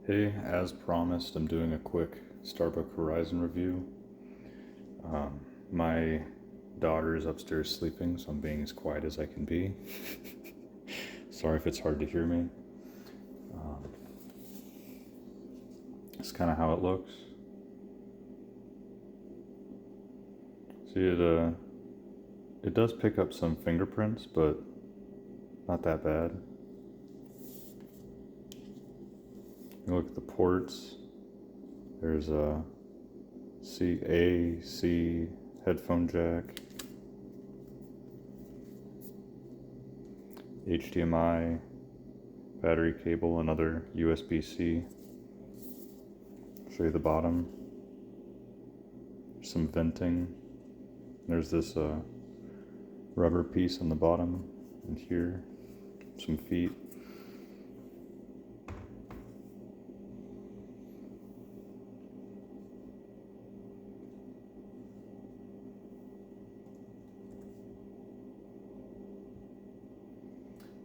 Hey, as promised, I'm doing a quick StarBook Horizon review. My daughter is upstairs sleeping, so I'm being as quiet as I can be. Sorry if it's hard to hear me. It's kind of how it looks. See, it does pick up some fingerprints, but not that bad. You look at the ports. There's a C headphone jack, HDMI, battery cable, another USB-C. Show you the bottom. Some venting. There's this rubber piece on the bottom and here. Some feet.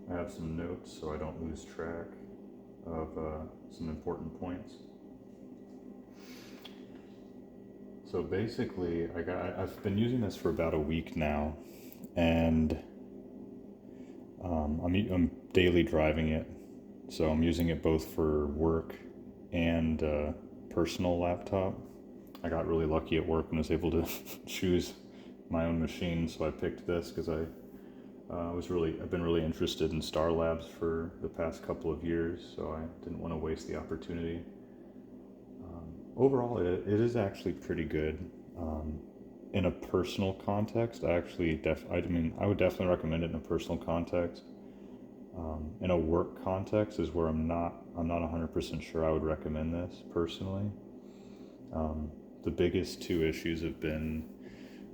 I have some notes so I don't lose track of some important points. So basically, I've been using this for about a week now, and I'm daily driving it. So I'm using it both for work and personal laptop. I got really lucky at work and was able to choose my own machine, so I picked this because I've been really interested in Star Labs for the past couple of years, so I didn't want to waste the opportunity. Overall, it is actually pretty good. In a personal context, I would definitely recommend it in a personal context. In a work context is where I'm not 100% sure I would recommend this personally. The biggest two issues have been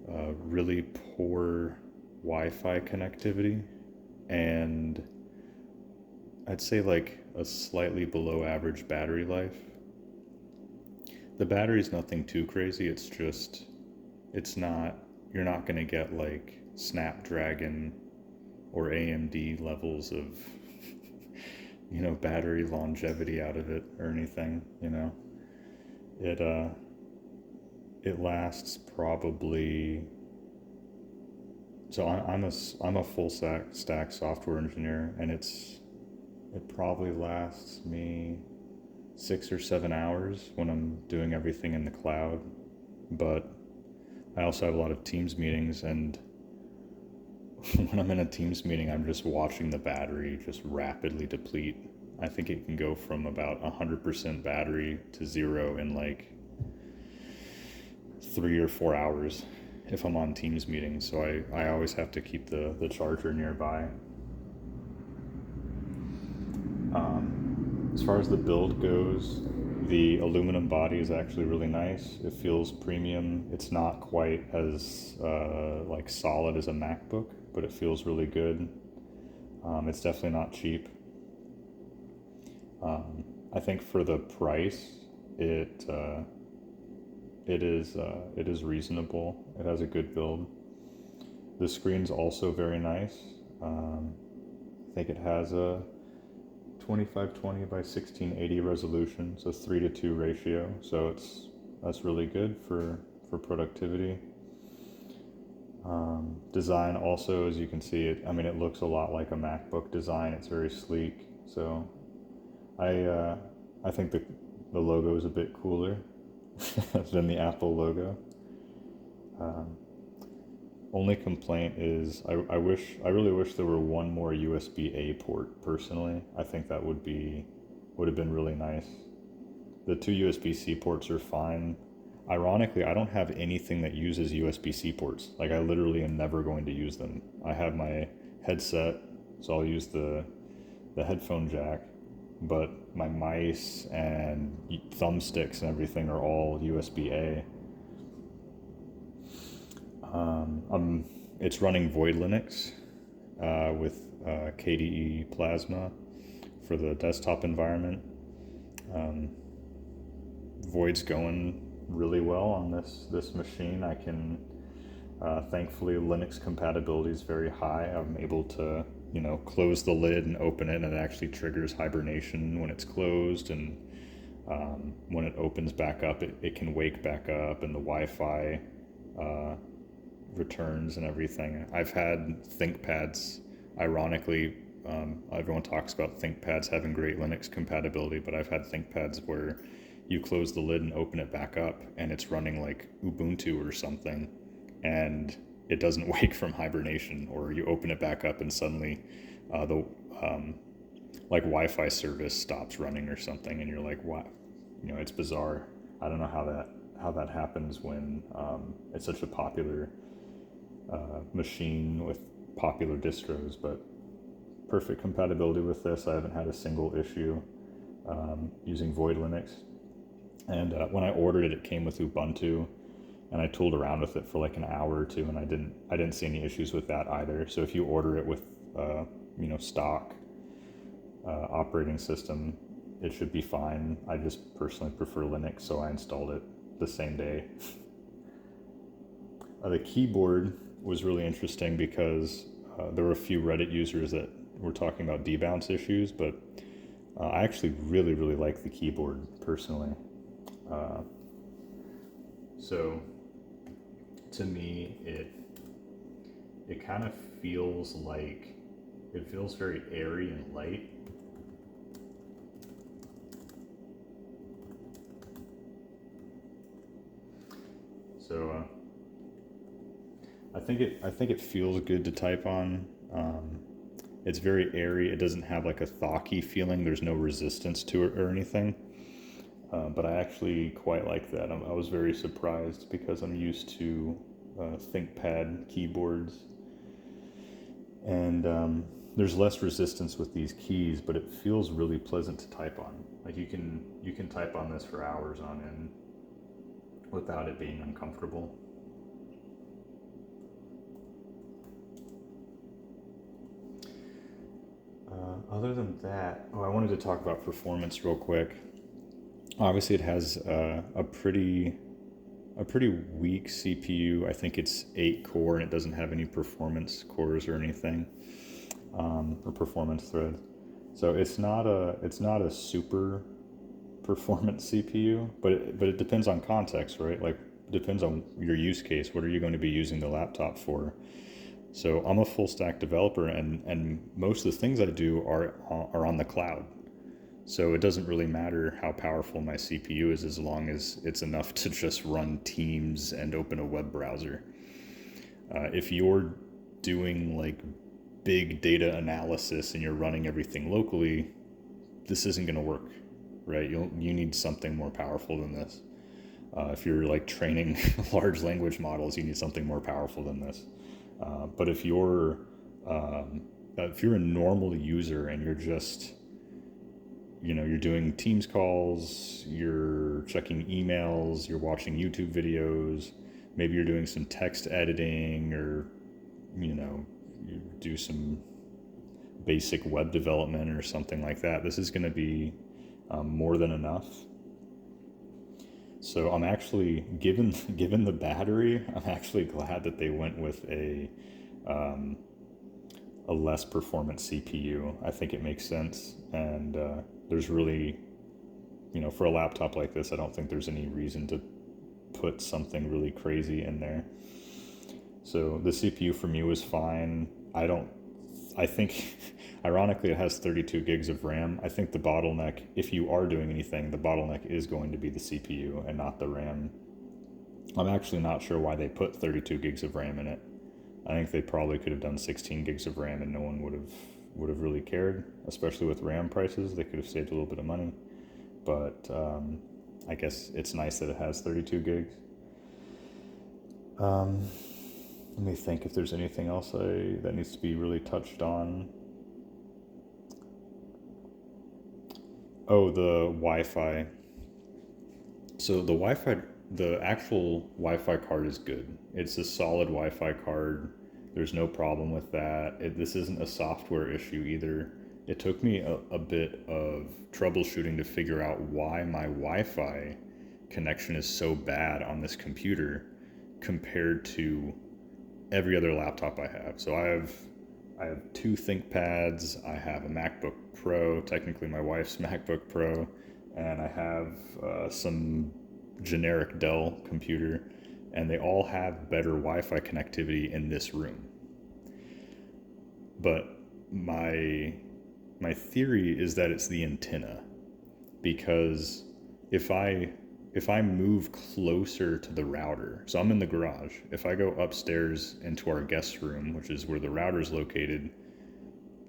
really poor Wi-Fi connectivity, and I'd say like a slightly below average battery life. The battery's nothing too crazy, you're not going to get like Snapdragon or AMD levels of, battery longevity out of it or anything. It, uh, it lasts probably, so I'm a full stack software engineer, and it probably lasts me 6 or 7 hours when I'm doing everything in the cloud. But I also have a lot of Teams meetings, and when I'm in a Teams meeting, I'm just watching the battery just rapidly deplete. I think it can go from about 100% battery to zero in like 3 or 4 hours if I'm on Teams meetings. So I always have to keep the charger nearby. As far as the build goes, the aluminum body is actually really nice. It feels premium. It's not quite as like solid as a MacBook, but it feels really good. It's definitely not cheap. I think for the price, it it is reasonable. It has a good build. The screen's also very nice. I think it has a 2520 by 1680 resolution, so 3:2 ratio. So that's really good for productivity. Design also, as you can see, it looks a lot like a MacBook design. It's very sleek. So I think the logo is a bit cooler than the Apple logo. Only complaint is I really wish there were one more USB-A port personally. I think that would have been really nice. The two USB-C ports are fine. Ironically, I don't have anything that uses USB-C ports. Like, I literally am never going to use them. I have my headset, so I'll use the headphone jack, but my mice and thumbsticks and everything are all USB-A. It's running Void Linux with KDE Plasma for the desktop environment. Void's going really well on this machine. I can thankfully Linux compatibility is very high. I'm able to close the lid and open it, and it actually triggers hibernation when it's closed, and When it opens back up, it can wake back up, and the Wi-Fi uh, returns and everything. I've had ThinkPads, ironically, everyone talks about ThinkPads having great Linux compatibility, but I've had ThinkPads where you close the lid and open it back up and it's running like Ubuntu or something, and it doesn't wake from hibernation, or you open it back up and suddenly the like Wi-Fi service stops running or something, and you're like, what? It's bizarre. I don't know how that happens when it's such a popular machine with popular distros, but perfect compatibility with this. I haven't had a single issue using Void Linux. And when I ordered it, it came with Ubuntu, and I tooled around with it for like an hour or two, and I didn't see any issues with that either. So if you order it with stock operating system, it should be fine. I just personally prefer Linux, so I installed it the same day. The keyboard was really interesting because there were a few Reddit users that were talking about debounce issues, but I actually really, really like the keyboard personally. So to me, it kind of feels like, it feels very airy and light. So I think it feels good to type on. It's very airy. It doesn't have like a thocky feeling. There's no resistance to it or anything. But I actually quite like that. I was very surprised because I'm used to ThinkPad keyboards, and there's less resistance with these keys, but it feels really pleasant to type on. Like you can type on this for hours on end without it being uncomfortable. Other than that, I wanted to talk about performance real quick. Obviously, it has a pretty weak CPU. I think it's 8 core, and it doesn't have any performance cores or anything, or performance threads. So it's not a super performance CPU, but it depends on context, right? Like, depends on your use case. What are you going to be using the laptop for? So I'm a full stack developer, and most of the things I do are on the cloud. So it doesn't really matter how powerful my CPU is as long as it's enough to just run Teams and open a web browser. If you're doing like big data analysis and you're running everything locally, this isn't going to work, right? You need something more powerful than this. If you're like training large language models, you need something more powerful than this. But if you're a normal user and you're just, you're doing Teams calls, you're checking emails, you're watching YouTube videos, maybe you're doing some text editing, or you do some basic web development or something like that, this is going to be more than enough. So I'm actually, given the battery, I'm actually glad that they went with a less performant CPU. I think it makes sense, and there's really, for a laptop like this, I don't think there's any reason to put something really crazy in there. So the CPU for me was fine. I think, ironically, it has 32 gigs of RAM. I think the bottleneck, if you are doing anything, the bottleneck is going to be the CPU and not the RAM. I'm actually not sure why they put 32 gigs of RAM in it. I think they probably could have done 16 gigs of RAM and no one would have really cared, especially with RAM prices. They could have saved a little bit of money. But I guess it's nice that it has 32 gigs. Let me think if there's anything else that needs to be really touched on. Oh, the Wi-Fi. So the actual Wi-Fi card is good. It's a solid Wi-Fi card. There's no problem with that. This isn't a software issue either. It took me a bit of troubleshooting to figure out why my Wi-Fi connection is so bad on this computer compared to every other laptop I have. So I have 2 ThinkPads. I have a MacBook Pro, technically my wife's MacBook Pro, and I have some generic Dell computer, and they all have better Wi-Fi connectivity in this room. But my theory is that it's the antenna, because if I move closer to the router, so I'm in the garage, if I go upstairs into our guest room, which is where the router is located,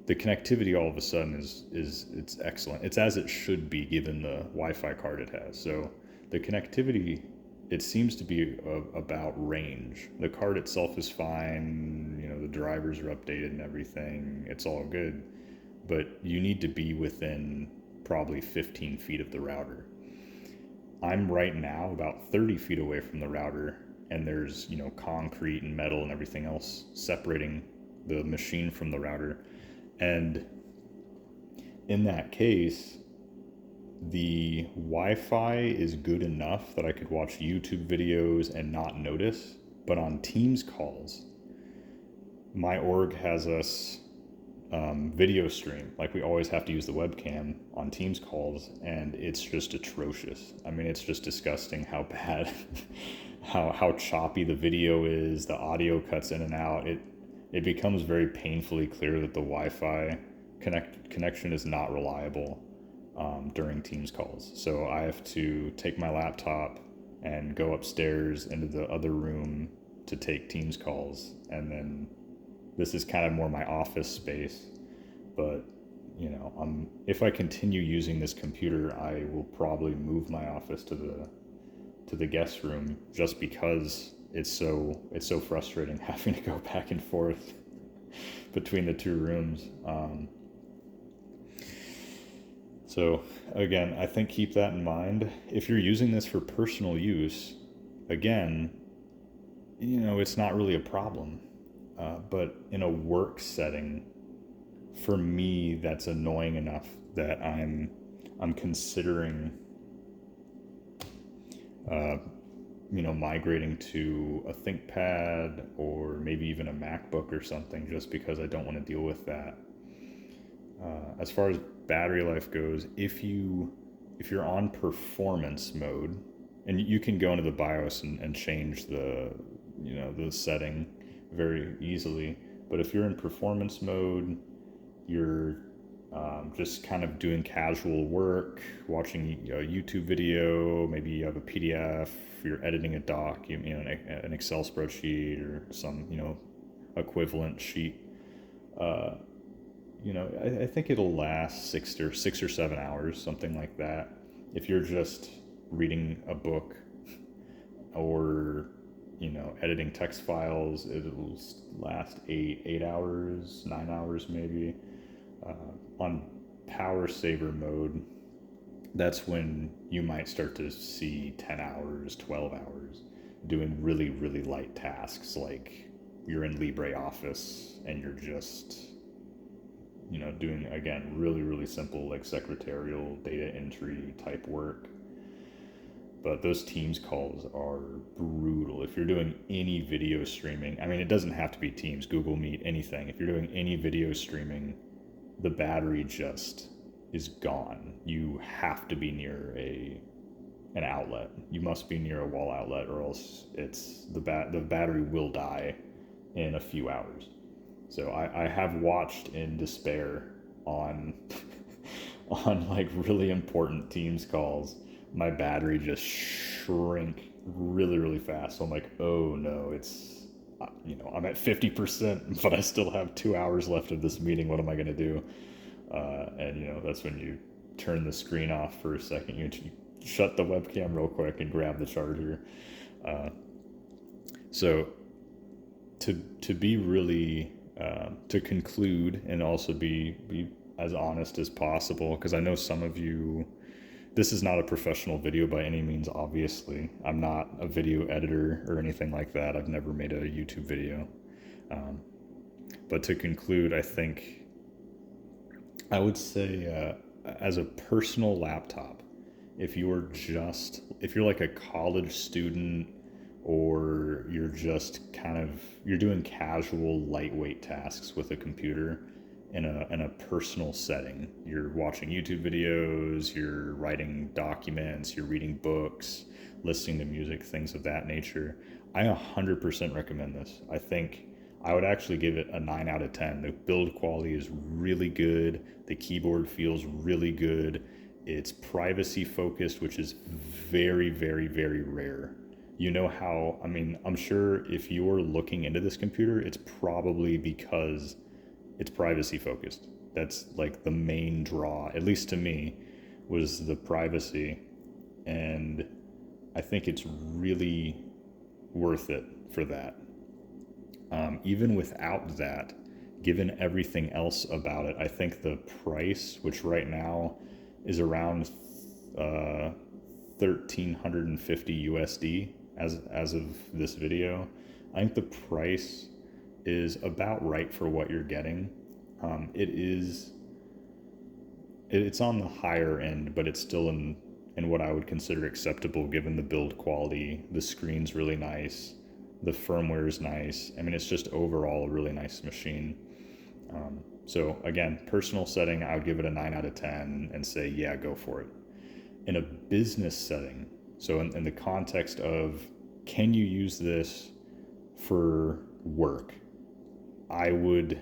the connectivity all of a sudden is it's excellent. It's as it should be given the Wi-Fi card it has. So the connectivity, it seems to be about range. The card itself is fine, you know, the drivers are updated and everything. It's all good, but you need to be within probably 15 feet of the router. I'm right now about 30 feet away from the router, and there's, you know, concrete and metal and everything else separating the machine from the router. And in that case, the Wi-Fi is good enough that I could watch YouTube videos and not notice. But on Teams calls, my org has us video stream. Like, we always have to use the webcam on Teams calls, and it's just atrocious. I mean, it's just disgusting how bad, how choppy the video is. The audio cuts in and out. It becomes very painfully clear that the Wi-Fi connection is not reliable during Teams calls. So I have to take my laptop and go upstairs into the other room to take Teams calls, and then this is kind of more my office space. But, you know, if I continue using this computer, I will probably move my office to the guest room, just because it's so frustrating having to go back and forth between the two rooms. So again, I think keep that in mind. If you're using this for personal use, again, you know, it's not really a problem. But in a work setting, for me, that's annoying enough that I'm considering, you know, migrating to a ThinkPad or maybe even a MacBook or something, just because I don't want to deal with that. As far as battery life goes, if you're on performance mode, and you can go into the BIOS and change the setting very easily, but if you're in performance mode, you're just kind of doing casual work, watching a YouTube video, maybe you have a PDF, you're editing a doc, you know, an Excel spreadsheet or some, you know, equivalent sheet. You know, I think it'll last 6 or 7 hours, something like that. If you're just reading a book or, you know, editing text files, it'll last 8 hours, 9 hours maybe. On power saver mode, that's when you might start to see 10 hours, 12 hours doing really, really light tasks, like you're in LibreOffice and you're just, you know, doing, again, really, really simple, like secretarial data entry type work. But those Teams calls are brutal. If you're doing any video streaming, I mean, it doesn't have to be Teams, Google Meet, anything. If you're doing any video streaming, the battery just is gone. You have to be near an outlet. You must be near a wall outlet, or else the battery will die in a few hours. So I have watched in despair on on like really important Teams calls, my battery just shrink really, really fast. So I'm like, oh no, it's, you know, I'm at 50%, but I still have 2 hours left of this meeting. What am I going to do? And, you know, that's when you turn the screen off for a second. You shut the webcam real quick and grab the charger. So to be really, to conclude and also be as honest as possible, because I know some of you, this is not a professional video by any means, obviously. I'm not a video editor or anything like that. I've never made a YouTube video. But to conclude, I think I would say as a personal laptop, if you're like a college student, or you're just you're doing casual lightweight tasks with a computer, in a personal setting. You're watching YouTube videos, you're writing documents, you're reading books, listening to music, things of that nature. I 100% recommend this. I think I would actually give it a 9 out of 10. The build quality is really good. The keyboard feels really good. It's privacy focused, which is very, very, very rare. You know how, I mean, I'm sure if you're looking into this computer, it's probably because it's privacy focused. That's like the main draw, at least to me, was the privacy. And I think it's really worth it for that. Even without that, given everything else about it, I think the price, which right now is around 1,350 USD as of this video, I think the price is about right for what you're getting. It's on the higher end, but it's still in what I would consider acceptable given the build quality. The screen's really nice. The firmware is nice. I mean, it's just overall a really nice machine. So again, personal setting, I would give it a 9 out of 10 and say, yeah, go for it. In a business setting, so in the context of, can you use this for work? I would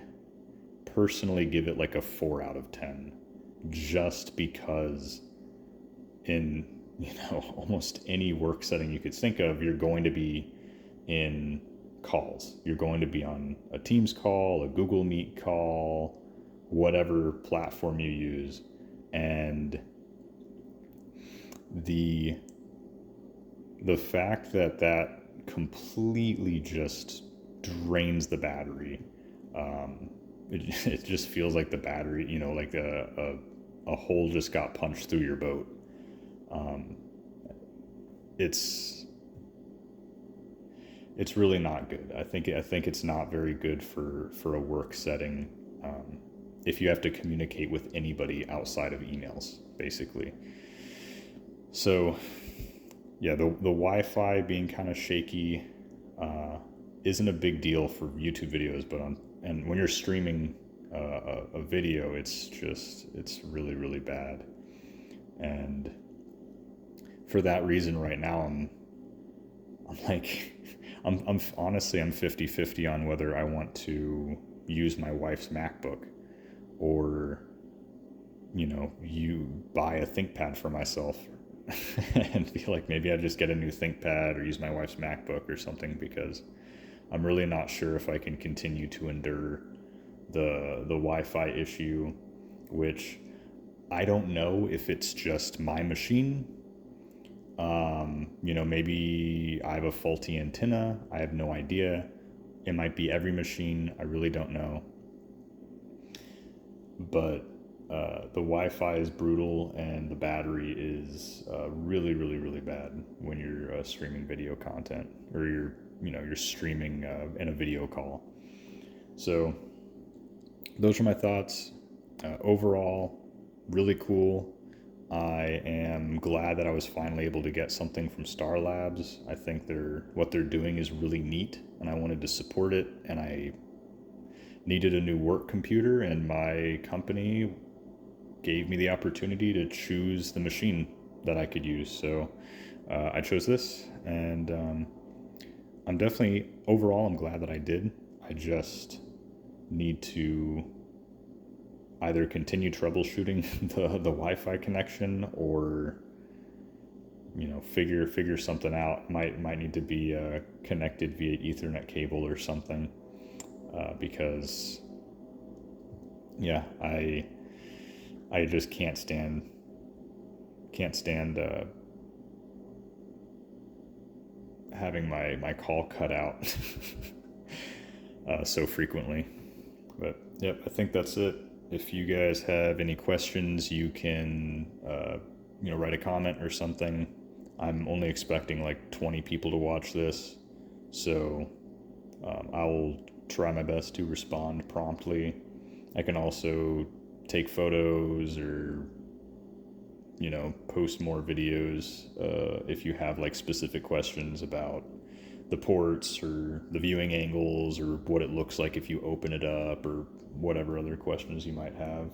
personally give it like a 4 out of 10, just because in, almost any work setting you could think of, you're going to be in calls. You're going to be on a Teams call, a Google Meet call, whatever platform you use. And the fact that completely just drains the battery. It just feels like the battery, like a hole just got punched through your boat. It's really not good. I think it's not very good for a work setting. If you have to communicate with anybody outside of emails, basically. So, yeah, the Wi-Fi being kind of shaky isn't a big deal for YouTube videos, but and when you're streaming a video, it's really, really bad. And for that reason, right now, I'm like, I'm honestly, I'm 50-50 on whether I want to use my wife's MacBook or, you buy a ThinkPad for myself and feel like maybe I just get a new ThinkPad or use my wife's MacBook or something, because I'm really not sure if I can continue to endure the Wi-Fi issue, which I don't know if it's just my machine. Maybe I have a faulty antenna. I have no idea. It might be every machine. I really don't know. But the Wi-Fi is brutal, and the battery is really, really, really bad when you're streaming video content, or you're streaming in a video call. So those are my thoughts. Overall, really cool. I am glad that I was finally able to get something from Star Labs. I think what they're doing is really neat, and I wanted to support it, and I needed a new work computer, and my company gave me the opportunity to choose the machine that I could use. So I chose this, and I'm definitely, overall, I'm glad that I did. I just need to either continue troubleshooting the Wi-Fi connection, or figure something out. Might need to be connected via Ethernet cable or something, because I just can't stand having my call cut out so frequently. But yep, I think that's it. If you guys have any questions, you can write a comment or something. I'm only expecting like 20 people to watch this, so I'll try my best to respond promptly. I can also take photos or post more videos if you have like specific questions about the ports or the viewing angles or what it looks like if you open it up or whatever other questions you might have.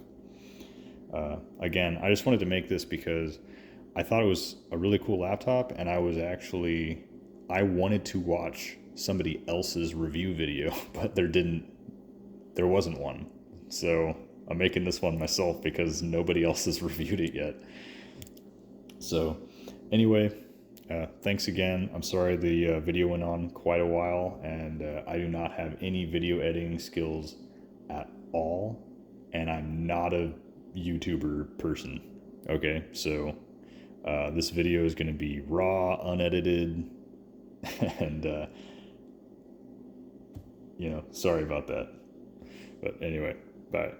Again, I just wanted to make this because I thought it was a really cool laptop, and I wanted to watch somebody else's review video, but there wasn't one. So I'm making this one myself because nobody else has reviewed it yet. So anyway, thanks again. I'm sorry the video went on quite a while, and I do not have any video editing skills at all, and I'm not a YouTuber person. Okay, so this video is going to be raw, unedited, and sorry about that. But anyway, bye.